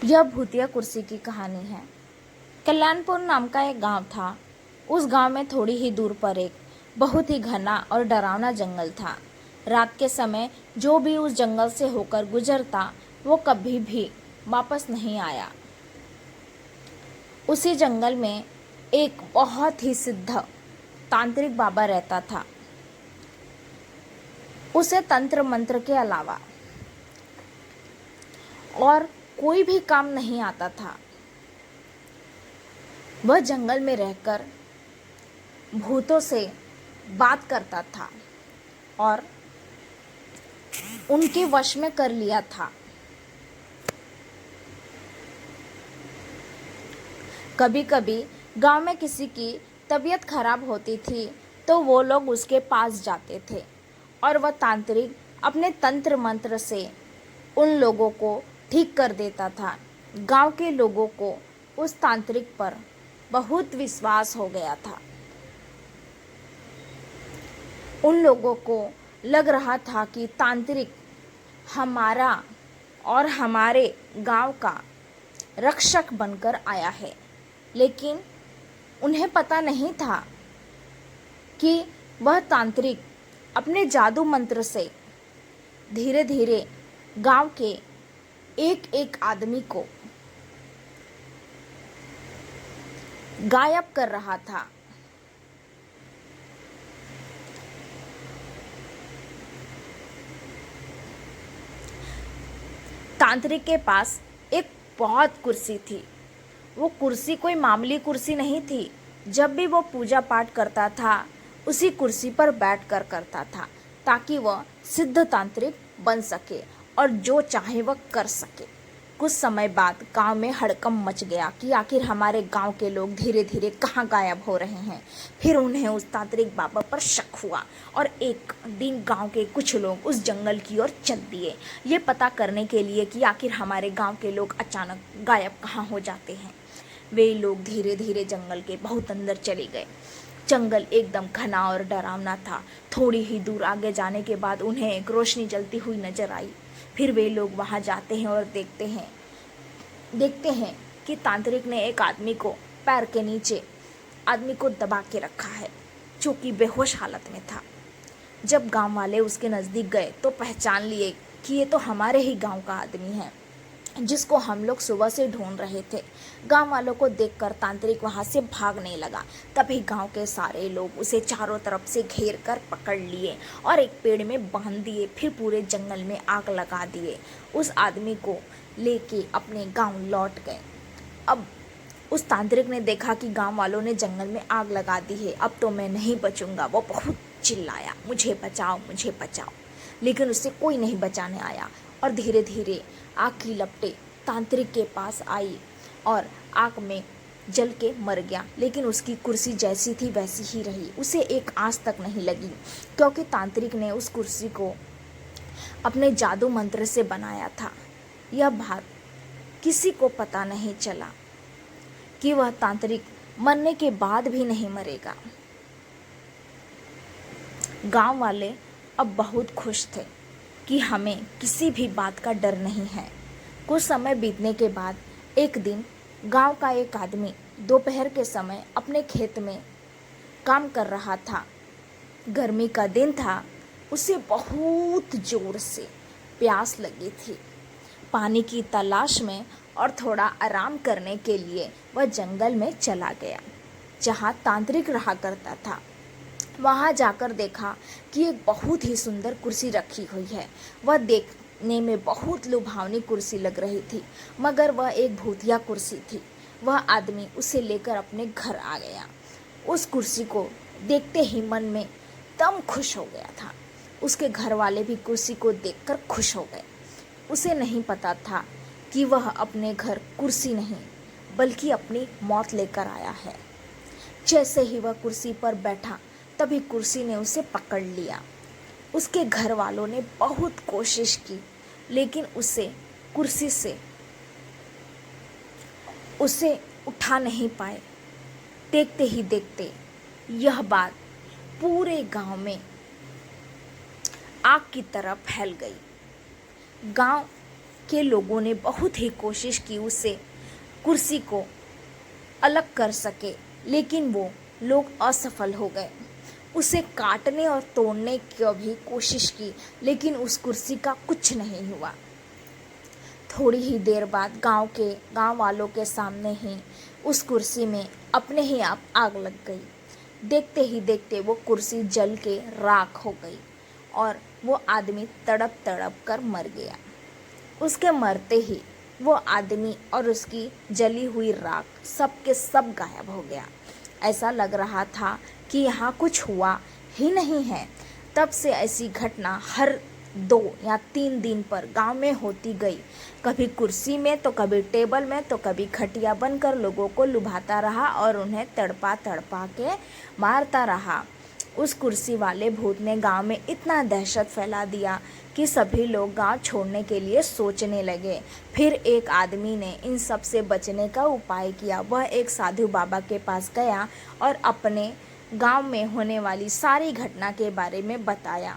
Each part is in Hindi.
यह भूतिया कुर्सी की कहानी है। कल्याणपुर नाम का एक गांव था। उस गांव में थोड़ी ही दूर पर एक बहुत ही घना और डरावना जंगल था। रात के समय जो भी उस जंगल से होकर गुजरता वो कभी भी वापस नहीं आया। उसी जंगल में एक बहुत ही सिद्ध तांत्रिक बाबा रहता था। उसे तंत्र मंत्र के अलावा और कोई भी काम नहीं आता था। वह जंगल में रहकर भूतों से बात करता था और उनके वश में कर लिया था। कभी कभी गांव में किसी की तबीयत खराब होती थी तो वो लोग उसके पास जाते थे और वह तांत्रिक अपने तंत्र मंत्र से उन लोगों को ठीक कर देता था। गांव के लोगों को उस तांत्रिक पर बहुत विश्वास हो गया था। उन लोगों को लग रहा था कि तांत्रिक हमारा और हमारे गांव का रक्षक बनकर आया है, लेकिन उन्हें पता नहीं था कि वह तांत्रिक अपने जादू मंत्र से धीरे धीरे गांव के एक एक आदमी को गायब कर रहा था। तांत्रिक के पास एक बहुत कुर्सी थी। वो कुर्सी कोई मामूली कुर्सी नहीं थी। जब भी वो पूजा पाठ करता था उसी कुर्सी पर बैठकर करता था ताकि वह सिद्ध तांत्रिक बन सके और जो चाहे वह कर सके। कुछ समय बाद गांव में हड़कंप मच गया कि आखिर हमारे गांव के लोग धीरे धीरे कहाँ गायब हो रहे हैं। फिर उन्हें उस तांत्रिक बाबा पर शक हुआ और एक दिन गांव के कुछ लोग उस जंगल की ओर चल दिए, ये पता करने के लिए कि आखिर हमारे गांव के लोग अचानक गायब कहाँ हो जाते हैं। वे लोग धीरे धीरे जंगल के बहुत अंदर चले गए। जंगल एकदम घना और डरावना था। थोड़ी ही दूर आगे जाने के बाद उन्हें एक रोशनी जलती हुई नजर आई। फिर वे लोग वहां जाते हैं और देखते हैं कि तांत्रिक ने एक आदमी को पैर के नीचे आदमी को दबा के रखा है, जो कि बेहोश हालत में था। जब गांव वाले उसके नज़दीक गए तो पहचान लिए कि ये तो हमारे ही गांव का आदमी है, जिसको हम लोग सुबह से ढूंढ रहे थे। गांव वालों को देखकर तांत्रिक वहां से भागने लगा। तभी गांव के सारे लोग उसे चारों तरफ से घेर कर पकड़ लिए और एक पेड़ में बांध दिए। फिर पूरे जंगल में आग लगा दिए। उस आदमी को लेके अपने गांव लौट गए। अब उस तांत्रिक ने देखा कि गांव वालों ने जंगल में आग लगा दी है, अब तो मैं नहीं बचूंगा। वो बहुत चिल्लाया, मुझे बचाओ मुझे बचाओ, लेकिन उससे कोई नहीं बचाने आया और धीरे धीरे आग की लपटें तांत्रिक के पास आई और आग में जल के मर गया। लेकिन उसकी कुर्सी जैसी थी वैसी ही रही, उसे एक आंच तक नहीं लगी, क्योंकि तांत्रिक ने उस कुर्सी को अपने जादू मंत्र से बनाया था। यह बात किसी को पता नहीं चला कि वह तांत्रिक मरने के बाद भी नहीं मरेगा। गांव वाले अब बहुत खुश थे कि हमें किसी भी बात का डर नहीं है। कुछ समय बीतने के बाद एक दिन गांव का एक आदमी दोपहर के समय अपने खेत में काम कर रहा था। गर्मी का दिन था, उसे बहुत जोर से प्यास लगी थी। पानी की तलाश में और थोड़ा आराम करने के लिए वह जंगल में चला गया जहाँ तांत्रिक रहा करता था। वहाँ जाकर देखा कि एक बहुत ही सुंदर कुर्सी रखी हुई है। वह देखने में बहुत लुभावनी कुर्सी लग रही थी, मगर वह एक भूतिया कुर्सी थी। वह आदमी उसे लेकर अपने घर आ गया। उस कुर्सी को देखते ही मन में दम खुश हो गया था। उसके घर वाले भी कुर्सी को देखकर खुश हो गए। उसे नहीं पता था कि वह अपने घर कुर्सी नहीं बल्कि अपनी मौत लेकर आया है। जैसे ही वह कुर्सी पर बैठा तभी कुर्सी ने उसे पकड़ लिया। उसके घर वालों ने बहुत कोशिश की, लेकिन कुर्सी से उसे उठा नहीं पाए। देखते ही देखते यह बात पूरे गांव में आग की तरह फैल गई। गांव के लोगों ने बहुत ही कोशिश की उससे कुर्सी को अलग कर सके, लेकिन वो लोग असफल हो गए। उसे काटने और तोड़ने की भी कोशिश की, लेकिन उस कुर्सी का कुछ नहीं हुआ। थोड़ी ही देर बाद गांव वालों के सामने ही उस कुर्सी में अपने ही आप आग लग गई। देखते ही देखते वो कुर्सी जल के राख हो गई और वो आदमी तड़प तड़प कर मर गया। उसके मरते ही वो आदमी और उसकी जली हुई राख सब के सब गायब हो गया। ऐसा लग रहा था कि यहाँ कुछ हुआ ही नहीं है। तब से ऐसी घटना हर 2 या 3 दिन पर गांव में होती गई। कभी कुर्सी में तो कभी टेबल में तो कभी खटिया बनकर लोगों को लुभाता रहा और उन्हें तड़पा तड़पा के मारता रहा। उस कुर्सी वाले भूत ने गांव में इतना दहशत फैला दिया कि सभी लोग गांव छोड़ने के लिए सोचने लगे। फिर एक आदमी ने इन सब से बचने का उपाय किया। वह एक साधु बाबा के पास गया और अपने गांव में होने वाली सारी घटना के बारे में बताया।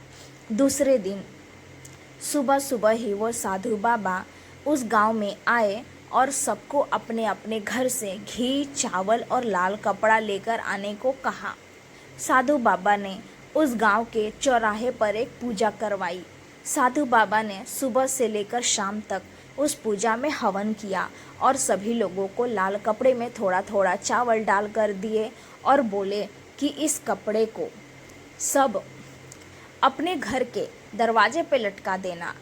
दूसरे दिन सुबह सुबह ही वो साधु बाबा उस गांव में आए और सबको अपने अपने घर से घी, चावल और लाल कपड़ा लेकर आने को कहा। साधु बाबा ने उस गांव के चौराहे पर एक पूजा करवाई। साधु बाबा ने सुबह से लेकर शाम तक उस पूजा में हवन किया और सभी लोगों को लाल कपड़े में थोड़ा थोड़ा चावल डाल कर दिए और बोले कि इस कपड़े को सब अपने घर के दरवाजे पे लटका देना।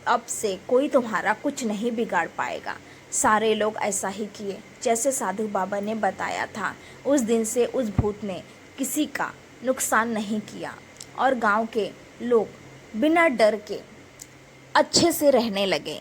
अब से कोई तुम्हारा कुछ नहीं बिगाड़ पाएगा। सारे लोग ऐसा ही किए जैसे साधु बाबा ने बताया था। उस दिन से उस भूत ने किसी का नुकसान नहीं किया और गांव के लोग बिना डर के अच्छे से रहने लगे।